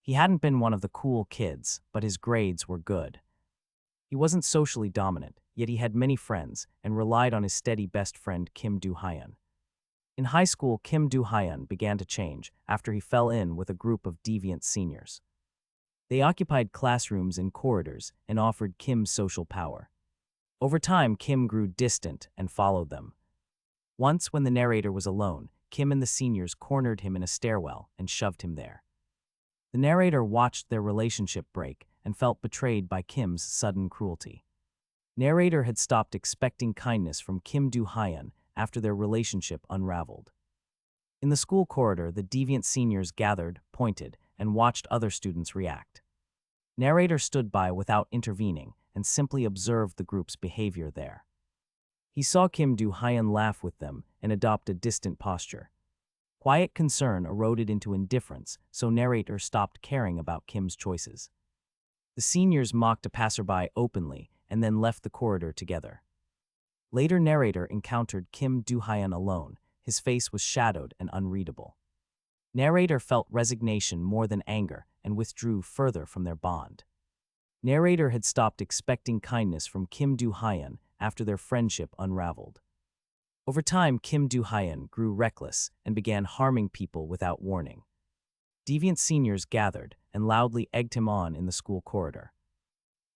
He hadn't been one of the cool kids, but his grades were good. He wasn't socially dominant, yet he had many friends and relied on his steady best friend Kim Do-hyun. In high school, Kim Do-hyun began to change after he fell in with a group of deviant seniors. They occupied classrooms and corridors and offered Kim social power. Over time, Kim grew distant and followed them. Once, when the narrator was alone, Kim and the seniors cornered him in a stairwell and shoved him there. The narrator watched their relationship break and felt betrayed by Kim's sudden cruelty. Narrator had stopped expecting kindness from Kim Do-hyun after their relationship unraveled. In the school corridor, the deviant seniors gathered, pointed, and watched other students react. Narrator stood by without intervening and simply observed the group's behavior there. He saw Kim Do-hyun laugh with them and adopt a distant posture. Quiet concern eroded into indifference, so narrator stopped caring about Kim's choices. The seniors mocked a passerby openly and then left the corridor together. Later, narrator encountered Kim Do-hyun alone. His face was shadowed and unreadable. Narrator felt resignation more than anger and withdrew further from their bond. Narrator had stopped expecting kindness from Kim Do-hyun after their friendship unraveled. Over time, Kim Do-hyun grew reckless and began harming people without warning. Deviant seniors gathered and loudly egged him on in the school corridor.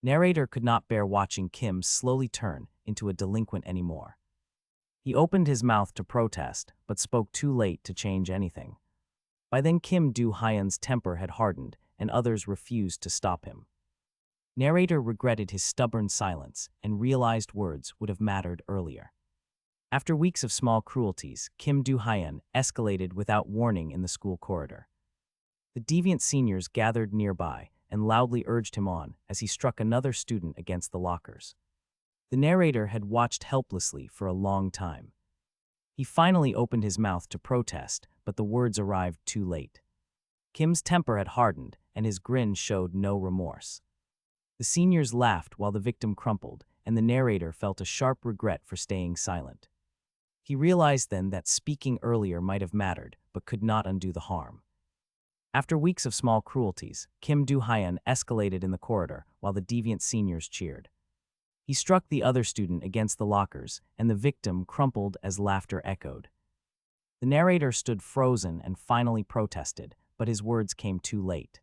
Narrator could not bear watching Kim slowly turn into a delinquent anymore. He opened his mouth to protest, but spoke too late to change anything. By then, Kim Do-hyun's temper had hardened, and others refused to stop him. Narrator regretted his stubborn silence and realized words would have mattered earlier. After weeks of small cruelties, Kim Do-hyun escalated without warning in the school corridor. The deviant seniors gathered nearby and loudly urged him on as he struck another student against the lockers. The narrator had watched helplessly for a long time. He finally opened his mouth to protest, but the words arrived too late. Kim's temper had hardened, and his grin showed no remorse. The seniors laughed while the victim crumpled, and the narrator felt a sharp regret for staying silent. He realized then that speaking earlier might have mattered, but could not undo the harm. After weeks of small cruelties, Kim Do-hyun escalated in the corridor while the deviant seniors cheered. He struck the other student against the lockers, and the victim crumpled as laughter echoed. The narrator stood frozen and finally protested, but his words came too late.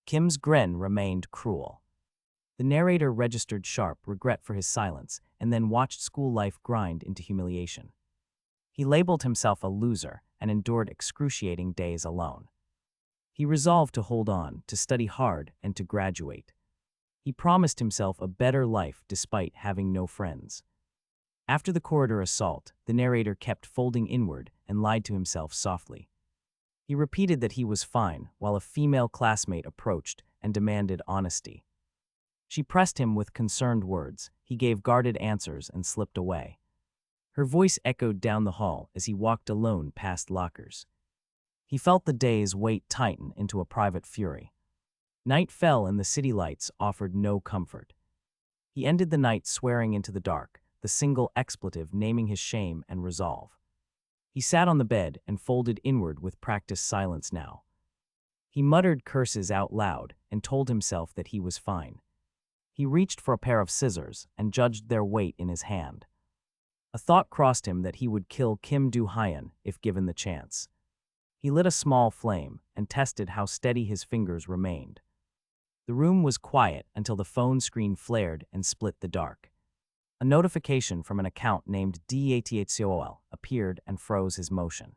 Kim's grin remained cruel. The narrator registered sharp regret for his silence and then watched school life grind into humiliation. He labeled himself a loser and endured excruciating days alone. He resolved to hold on, to study hard, and to graduate. He promised himself a better life despite having no friends. After the corridor assault, the narrator kept folding inward and lied to himself softly. He repeated that he was fine while a female classmate approached and demanded honesty. She pressed him with concerned words. He gave guarded answers and slipped away. Her voice echoed down the hall as he walked alone past lockers. He felt the day's weight tighten into a private fury. Night fell and the city lights offered no comfort. He ended the night swearing into the dark, the single expletive naming his shame and resolve. He sat on the bed and folded inward with practiced silence now. He muttered curses out loud and told himself that he was fine. He reached for a pair of scissors and judged their weight in his hand. A thought crossed him that he would kill Kim Do-hyun if given the chance. He lit a small flame and tested how steady his fingers remained. The room was quiet until the phone screen flared and split the dark. A notification from an account named DATHCOL appeared and froze his motion.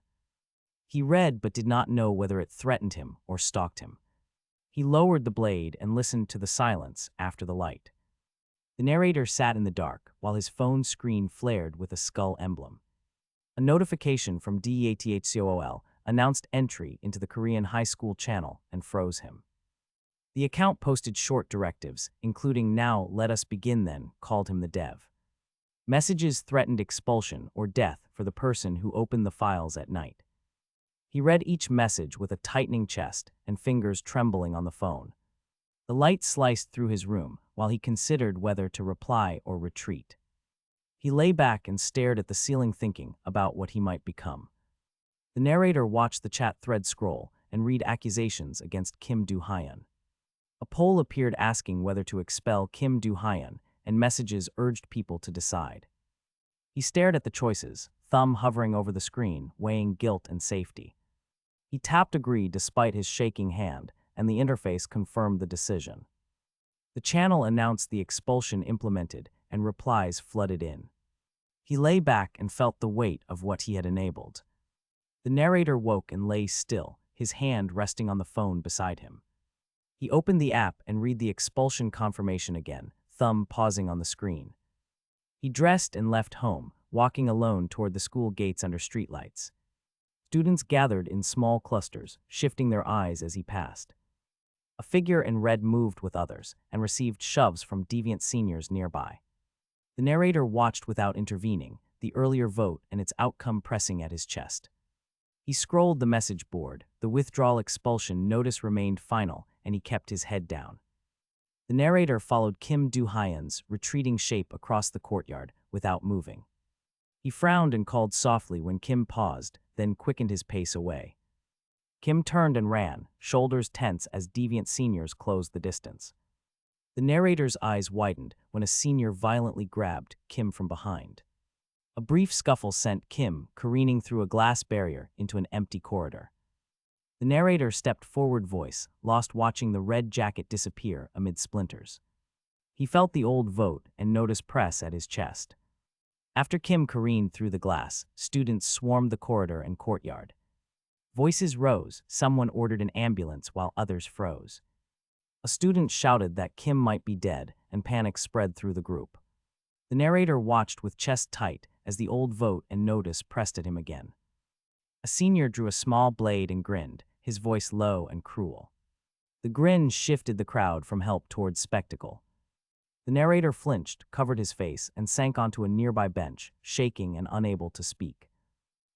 He read but did not know whether it threatened him or stalked him. He lowered the blade and listened to the silence after the light. The narrator sat in the dark while his phone screen flared with a skull emblem. A notification from DATHCOL announced entry into the Korean high school channel and froze him. The account posted short directives, including "Now let us begin then," called him the dev. Messages threatened expulsion or death for the person who opened the files at night. He read each message with a tightening chest and fingers trembling on the phone. The light sliced through his room while he considered whether to reply or retreat. He lay back and stared at the ceiling thinking about what he might become. The narrator watched the chat thread scroll and read accusations against Kim Do-hyun. A poll appeared asking whether to expel Kim Do-hyun, and messages urged people to decide. He stared at the choices, thumb hovering over the screen, weighing guilt and safety. He tapped agree despite his shaking hand, and the interface confirmed the decision. The channel announced the expulsion implemented, and replies flooded in. He lay back and felt the weight of what he had enabled. The narrator woke and lay still, his hand resting on the phone beside him. He opened the app and read the expulsion confirmation again, thumb pausing on the screen. He dressed and left home, walking alone toward the school gates under streetlights. Students gathered in small clusters, shifting their eyes as he passed. A figure in red moved with others and received shoves from deviant seniors nearby. The narrator watched without intervening, the earlier vote and its outcome pressing at his chest. He scrolled the message board, the withdrawal expulsion notice remained final, and he kept his head down. The narrator followed Kim Do-hyun's retreating shape across the courtyard without moving. He frowned and called softly when Kim paused, then quickened his pace away. Kim turned and ran, shoulders tense as deviant seniors closed the distance. The narrator's eyes widened when a senior violently grabbed Kim from behind. A brief scuffle sent Kim careening through a glass barrier into an empty corridor. The narrator stepped forward, voice lost, watching the red jacket disappear amid splinters. He felt the old vote and noticed press at his chest. After Kim careened through the glass, students swarmed the corridor and courtyard. Voices rose, someone ordered an ambulance while others froze. A student shouted that Kim might be dead, and panic spread through the group. The narrator watched with chest tight as the old vote and notice pressed at him again. A senior drew a small blade and grinned, his voice low and cruel. The grin shifted the crowd from help towards spectacle. The narrator flinched, covered his face, and sank onto a nearby bench, shaking and unable to speak.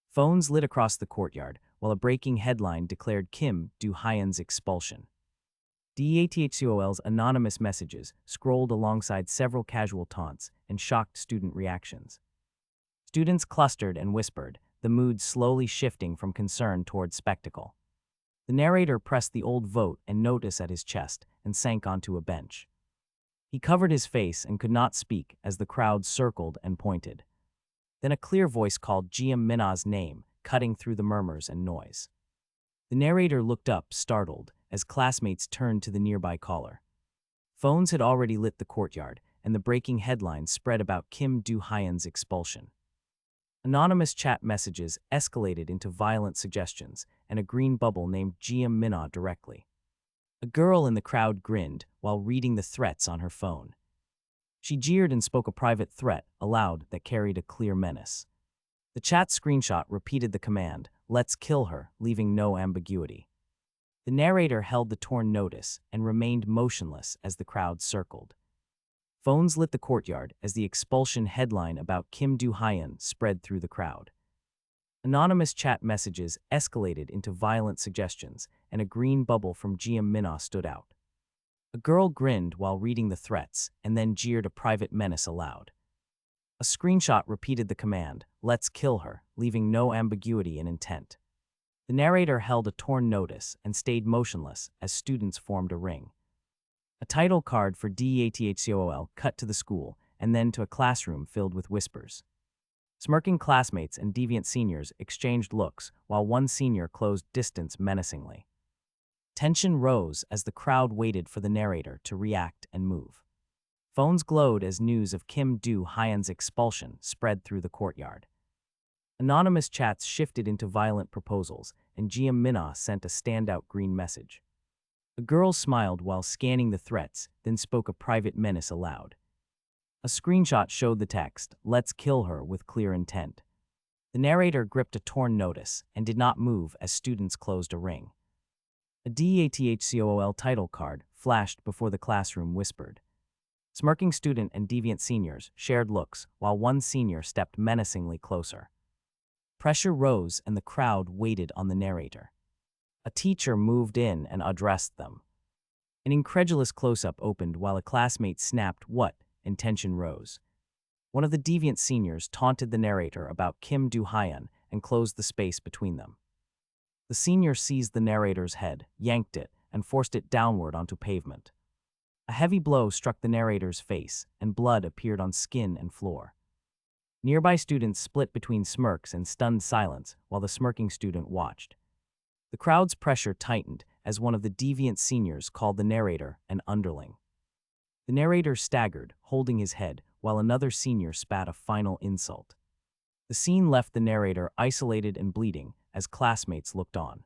Phones lit across the courtyard, while a breaking headline declared Kim Do-hyun's expulsion. DATHCOL's anonymous messages scrolled alongside several casual taunts and shocked student reactions. Students clustered and whispered, the mood slowly shifting from concern toward spectacle. The narrator pressed the old vote and notice at his chest and sank onto a bench. He covered his face and could not speak as the crowd circled and pointed. Then a clear voice called NewAgeManhwa's name, cutting through the murmurs and noise. The narrator looked up, startled, as classmates turned to the nearby caller. Phones had already lit the courtyard, and the breaking headlines spread about Kim Do-hyun's expulsion. Anonymous chat messages escalated into violent suggestions, and a green bubble named NewAgeManhwa directly. A girl in the crowd grinned while reading the threats on her phone. She jeered and spoke a private threat aloud that carried a clear menace. The chat screenshot repeated the command, "Let's kill her," leaving no ambiguity. The narrator held the torn notice and remained motionless as the crowd circled. Phones lit the courtyard as the expulsion headline about Kim Do-hyun spread through the crowd. Anonymous chat messages escalated into violent suggestions, and a green bubble from NewAgeManhwa stood out. A girl grinned while reading the threats and then jeered a private menace aloud. A screenshot repeated the command, "Let's kill her," leaving no ambiguity in intent. The narrator held a torn notice and stayed motionless as students formed a ring. A title card for DATHCOL cut to the school and then to a classroom filled with whispers. Smirking classmates and deviant seniors exchanged looks while one senior closed distance menacingly. Tension rose as the crowd waited for the narrator to react and move. Phones glowed as news of Kim Do-hyun's expulsion spread through the courtyard. Anonymous chats shifted into violent proposals, and NewAgeManhwa sent a standout green message. A girl smiled while scanning the threats, then spoke a private menace aloud. A screenshot showed the text, "Let's kill her," with clear intent. The narrator gripped a torn notice and did not move as students closed a ring. A DATHCOL title card flashed before the classroom whispered. Smirking student and deviant seniors shared looks while one senior stepped menacingly closer. Pressure rose and the crowd waited on the narrator. A teacher moved in and addressed them. An incredulous close-up opened while a classmate snapped, "What?" and tension rose. One of the deviant seniors taunted the narrator about Kim Do-hyun and closed the space between them. The senior seized the narrator's head, yanked it, and forced it downward onto pavement. A heavy blow struck the narrator's face, and blood appeared on skin and floor. Nearby students split between smirks and stunned silence while the smirking student watched. The crowd's pressure tightened as one of the deviant seniors called the narrator an underling. The narrator staggered, holding his head, while another senior spat a final insult. The scene left the narrator isolated and bleeding as classmates looked on.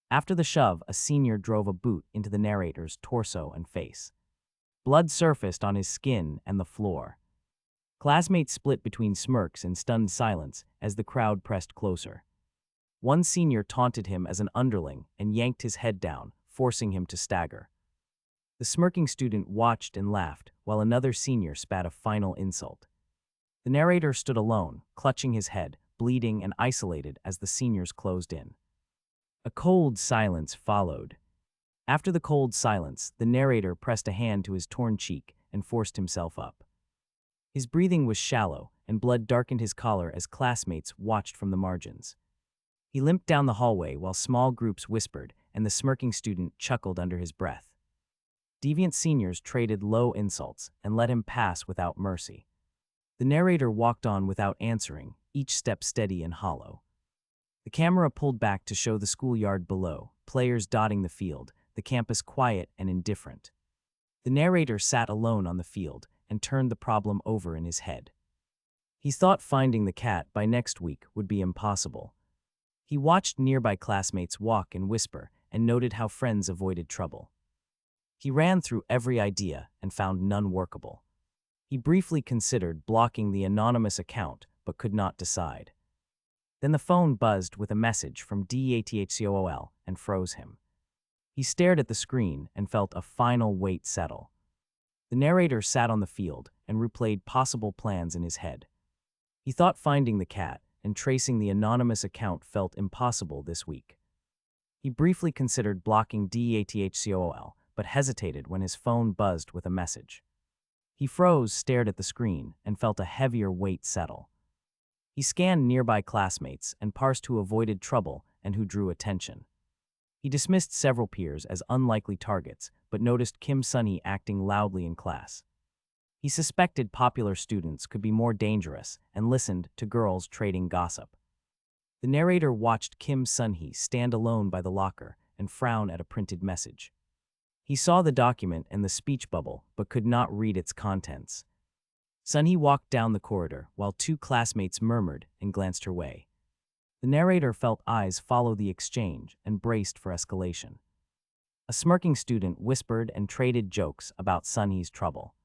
After the shove, a senior drove a boot into the narrator's torso and face. Blood surfaced on his skin and the floor. Classmates split between smirks and stunned silence as the crowd pressed closer. One senior taunted him as an underling and yanked his head down, forcing him to stagger. The smirking student watched and laughed while another senior spat a final insult. The narrator stood alone, clutching his head, bleeding and isolated as the seniors closed in. A cold silence followed. After the cold silence, the narrator pressed a hand to his torn cheek and forced himself up. His breathing was shallow, and blood darkened his collar as classmates watched from the margins. He limped down the hallway while small groups whispered, and the smirking student chuckled under his breath. Deviant seniors traded low insults and let him pass without mercy. The narrator walked on without answering, each step steady and hollow. The camera pulled back to show the schoolyard below, players dotting the field, the campus quiet and indifferent. The narrator sat alone on the field and turned the problem over in his head. He thought finding the cat by next week would be impossible. He watched nearby classmates walk and whisper and noted how friends avoided trouble. He ran through every idea and found none workable. He briefly considered blocking the anonymous account but could not decide. Then the phone buzzed with a message from DATHCOOL and froze him. He stared at the screen and felt a final weight settle. The narrator sat on the field and replayed possible plans in his head. He thought finding the cat and tracing the anonymous account felt impossible this week. He briefly considered blocking DATHCOOL, but hesitated when his phone buzzed with a message. He froze, stared at the screen, and felt a heavier weight settle. He scanned nearby classmates and parsed who avoided trouble and who drew attention. He dismissed several peers as unlikely targets, but noticed Kim Sun-hee acting loudly in class. He suspected popular students could be more dangerous and listened to girls trading gossip. The narrator watched Kim Sun-hee stand alone by the locker and frown at a printed message. He saw the document and the speech bubble, but could not read its contents. Sun-hee walked down the corridor while two classmates murmured and glanced her way. The narrator felt eyes follow the exchange and braced for escalation. A smirking student whispered and traded jokes about Sun-hee's trouble.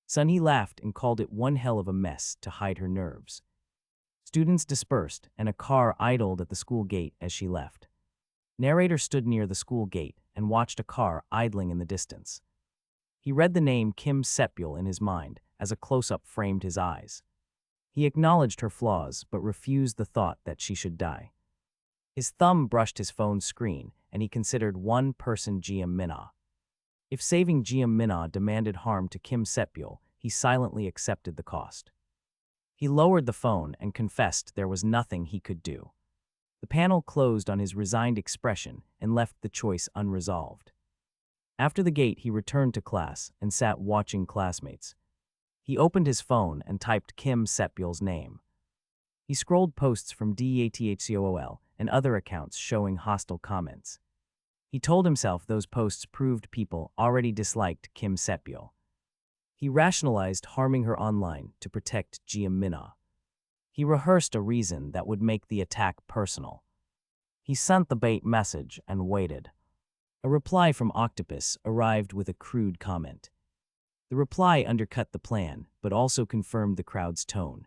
Sun-hee laughed and called it one hell of a mess to hide her nerves. Students dispersed and a car idled at the school gate as she left. Narrator stood near the school gate and watched a car idling in the distance. He read the name Kim Sepul in his mind as a close-up framed his eyes. He acknowledged her flaws but refused the thought that she should die. His thumb brushed his phone's screen and he considered one person, NewAgeManhwa. If saving NewAgeManhwa demanded harm to Kim Sepul, he silently accepted the cost. He lowered the phone and confessed there was nothing he could do. The panel closed on his resigned expression and left the choice unresolved. After the gate, he returned to class and sat watching classmates. He opened his phone and typed Kim Sepul's name. He scrolled posts from DATHCOOL and other accounts showing hostile comments. He told himself those posts proved people already disliked Kim Sepul. He rationalized harming her online to protect NewAgeManhwa. He rehearsed a reason that would make the attack personal. He sent the bait message and waited. A reply from Octopus arrived with a crude comment. The reply undercut the plan, but also confirmed the crowd's tone.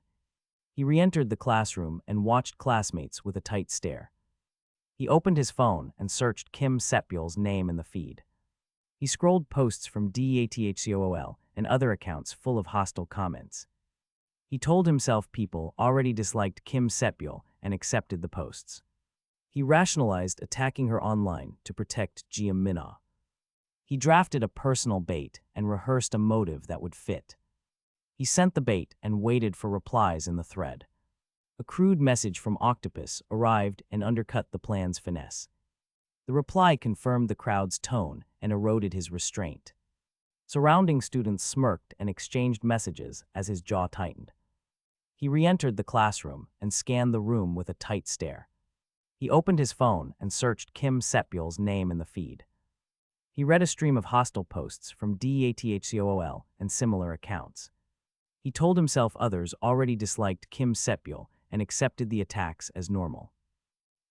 He re-entered the classroom and watched classmates with a tight stare. He opened his phone and searched Kim Sepul's name in the feed. He scrolled posts from DATHCOOL and other accounts full of hostile comments. He told himself people already disliked Kim Sepul and accepted the posts. He rationalized attacking her online to protect NewAgeManhwa. He drafted a personal bait and rehearsed a motive that would fit. He sent the bait and waited for replies in the thread. A crude message from Octopus arrived and undercut the plan's finesse. The reply confirmed the crowd's tone and eroded his restraint. Surrounding students smirked and exchanged messages as his jaw tightened. He re-entered the classroom and scanned the room with a tight stare. He opened his phone and searched Kim Sepbyul's name in the feed. He read a stream of hostile posts from DATHCOOL and similar accounts. He told himself others already disliked Kim Sepbyul and accepted the attacks as normal.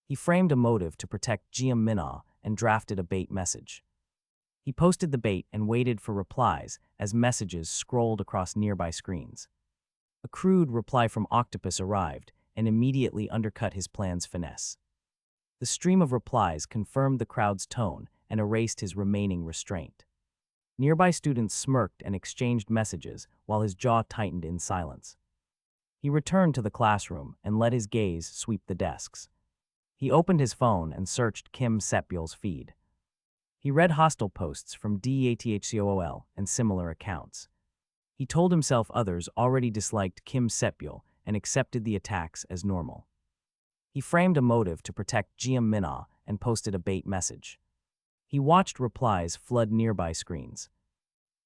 He framed a motive to protect NewAgeManhwa and drafted a bait message. He posted the bait and waited for replies as messages scrolled across nearby screens. A crude reply from Octopus arrived and immediately undercut his plan's finesse. The stream of replies confirmed the crowd's tone and erased his remaining restraint. Nearby students smirked and exchanged messages while his jaw tightened in silence. He returned to the classroom and let his gaze sweep the desks. He opened his phone and searched Kim Sepbyul's feed. He read hostile posts from DATHCOOL and similar accounts. He told himself others already disliked Kim Sepbyul and accepted the attacks as normal. He framed a motive to protect NewAgeManhwa and posted a bait message. He watched replies flood nearby screens.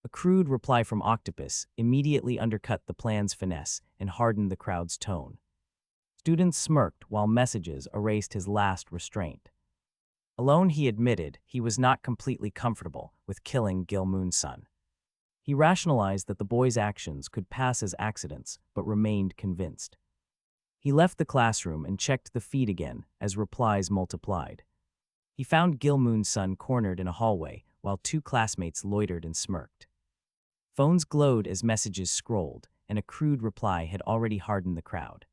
A crude reply from Octopus immediately undercut the plan's finesse and hardened the crowd's tone. Students smirked while messages erased his last restraint. Alone, he admitted he was not completely comfortable with killing Gil-moon's son. He rationalized that the boy's actions could pass as accidents, but remained convinced. He left the classroom and checked the feed again as replies multiplied. He found Gil-moon's son cornered in a hallway while two classmates loitered and smirked. Phones glowed as messages scrolled, and a crude reply had already hardened the crowd.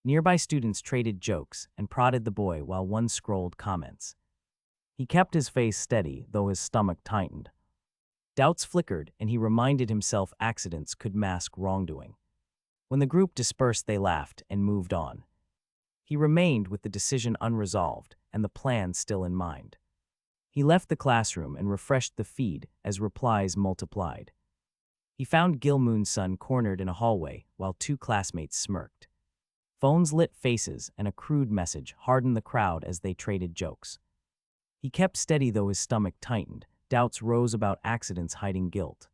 Nearby students traded jokes and prodded the boy while one scrolled comments. He kept his face steady, though his stomach tightened. Doubts flickered, and he reminded himself accidents could mask wrongdoing. When the group dispersed, they laughed and moved on. He remained with the decision unresolved and the plan still in mind. He left the classroom and refreshed the feed as replies multiplied. He found Gil-moon's son cornered in a hallway while two classmates smirked. Phones lit faces and a crude message hardened the crowd as they traded jokes. He kept steady, though his stomach tightened. Doubts rose about accidents hiding guilt.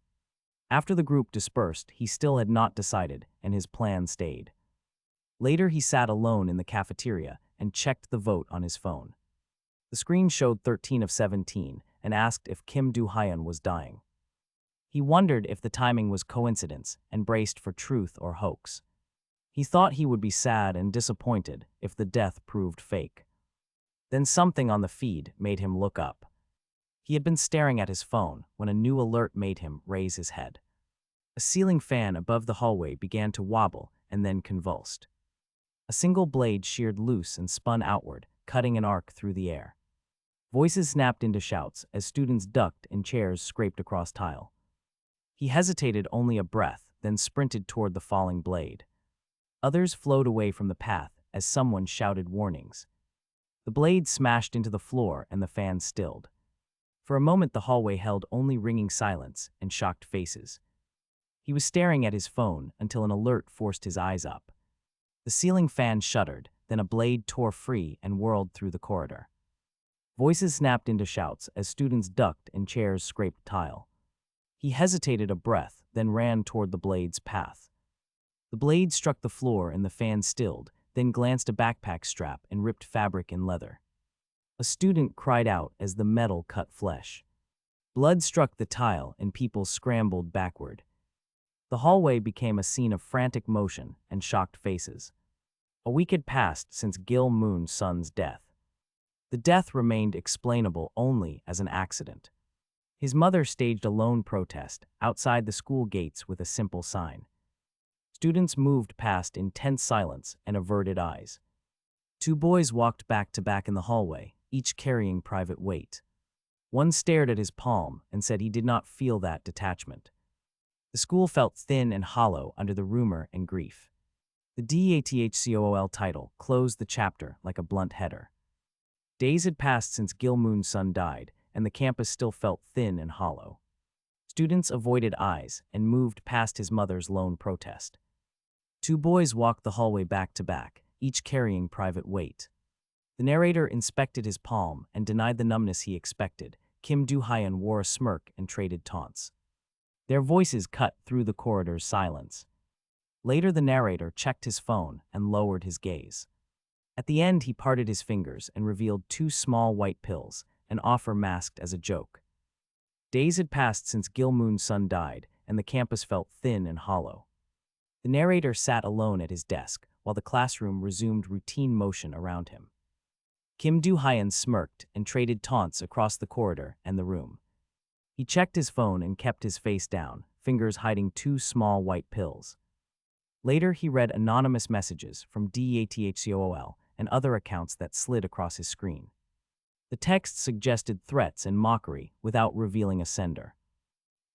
After the group dispersed, he still had not decided, and his plan stayed. Later, he sat alone in the cafeteria and checked the vote on his phone. The screen showed 13 of 17 and asked if Kim Do-hyun was dying. He wondered if the timing was coincidence and braced for truth or hoax. He thought he would be sad and disappointed if the death proved fake. Then something on the feed made him look up. He had been staring at his phone when a new alert made him raise his head. A ceiling fan above the hallway began to wobble and then convulsed. A single blade sheared loose and spun outward, cutting an arc through the air. Voices snapped into shouts as students ducked and chairs scraped across tile. He hesitated only a breath, then sprinted toward the falling blade. Others flowed away from the path as someone shouted warnings. The blade smashed into the floor and the fan stilled. For a moment, the hallway held only ringing silence and shocked faces. He was staring at his phone until an alert forced his eyes up. The ceiling fan shuddered, then a blade tore free and whirled through the corridor. Voices snapped into shouts as students ducked and chairs scraped tile. He hesitated a breath, then ran toward the blade's path. The blade struck the floor and the fan stilled, then glanced a backpack strap and ripped fabric and leather. A student cried out as the metal cut flesh. Blood struck the tile and people scrambled backward. The hallway became a scene of frantic motion and shocked faces. A week had passed since Gil-moon's son's death. The death remained explainable only as an accident. His mother staged a lone protest outside the school gates with a simple sign. Students moved past in tense silence and averted eyes. Two boys walked back to back in the hallway, each carrying private weight. One stared at his palm and said he did not feel that detachment. The school felt thin and hollow under the rumor and grief. The DATHCOOL title closed the chapter like a blunt header. Days had passed since Gil-moon's son died, and the campus still felt thin and hollow. Students avoided eyes and moved past his mother's lone protest. Two boys walked the hallway back to back, each carrying private weight. The narrator inspected his palm and denied the numbness he expected. Kim Do-hyun wore a smirk and traded taunts. Their voices cut through the corridor's silence. Later, the narrator checked his phone and lowered his gaze. At the end, he parted his fingers and revealed two small white pills, an offer masked as a joke. Days had passed since Gil-moon's son died, and the campus felt thin and hollow. The narrator sat alone at his desk, while the classroom resumed routine motion around him. Kim Do-hyun smirked and traded taunts across the corridor and the room. He checked his phone and kept his face down, fingers hiding two small white pills. Later, he read anonymous messages from DATHCOOL and other accounts that slid across his screen. The text suggested threats and mockery without revealing a sender.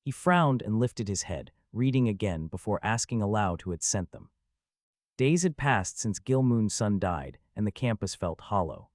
He frowned and lifted his head, reading again before asking aloud who had sent them. Days had passed since Gil-moon's son died, and the campus felt hollow.